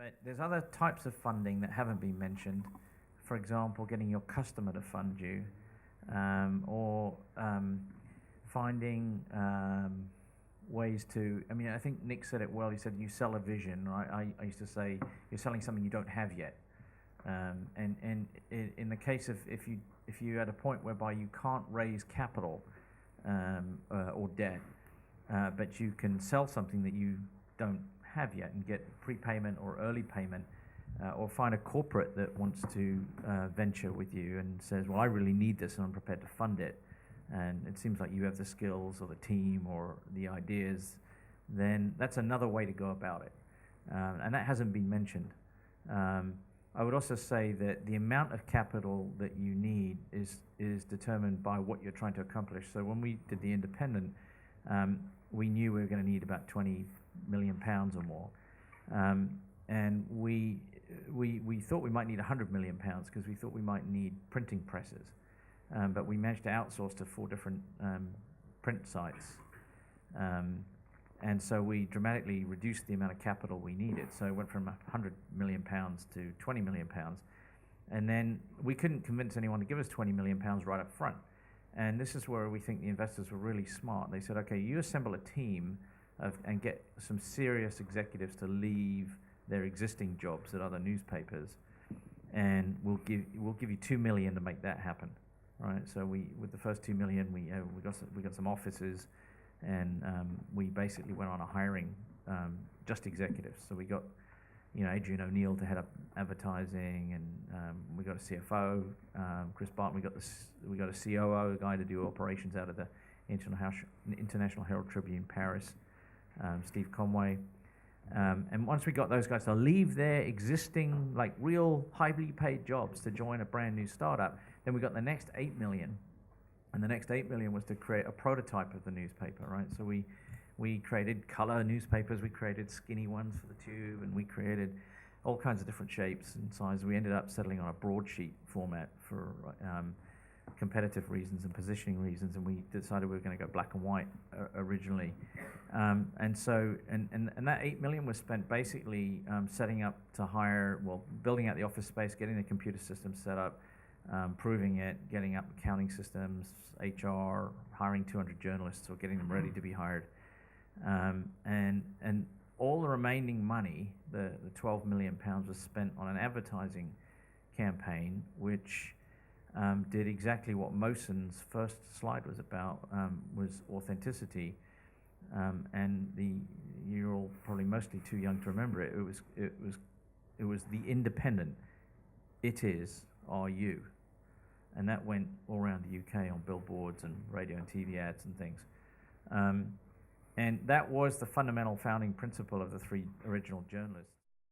But there's other types of funding that haven't been mentioned. For example, getting your customer to fund you, or finding ways to. I mean, I think Nick said it well. He said you sell a vision, right? I used to say you're selling something you don't have yet. And in the case of if you at a point whereby you can't raise capital or debt, but you can sell something that you don't have yet and get prepayment or early payment, or find a corporate that wants to venture with you and says, well, I really need this and I'm prepared to fund it, and it seems like you have the skills or the team or the ideas, then that's another way to go about it. And that hasn't been mentioned. I would also say that the amount of capital that you need is determined by what you're trying to accomplish. So when we did the independent, we knew we were going to need about 20 million pounds or more. And we thought we might need 100 million pounds because we thought we might need printing presses. But we managed to outsource to 4 different print sites. And so we dramatically reduced the amount of capital we needed. So it went from 100 million pounds to 20 million pounds. And then we couldn't convince anyone to give us 20 million pounds right up front. And this is where we think the investors were really smart. They said, okay, you assemble a team and get some serious executives to leave their existing jobs at other newspapers, and we'll give you 2 million to make that happen. Right? So with the first 2 million, we got some offices. And we basically went on a hiring just executives. So we got, Adrian O'Neill to head up advertising, and we got a CFO, Chris Barton. We got a COO, a guy to do operations out of the International Herald Tribune Paris, Steve Conway. And once we got those guys to leave their existing, like real highly paid jobs to join a brand new startup, then we got the next 8 million. And the next 8 million was to create a prototype of the newspaper, right? So we created color newspapers, we created skinny ones for the tube, and we created all kinds of different shapes and sizes. We ended up settling on a broadsheet format for competitive reasons and positioning reasons, and we decided we were going to go black and white originally. And that 8 million was spent basically setting up to hire, building out the office space, getting the computer system set up, proving it, getting up accounting systems, HR, hiring 200 journalists or getting them ready to be hired. And all the remaining money, the 12 million pounds, was spent on an advertising campaign, which did exactly what Moson's first slide was about, was authenticity. And you're all probably mostly too young to remember it. It was the independent. It is, are you? And that went all around the UK on billboards and radio and TV ads and things. And that was the fundamental founding principle of the 3 original journalists.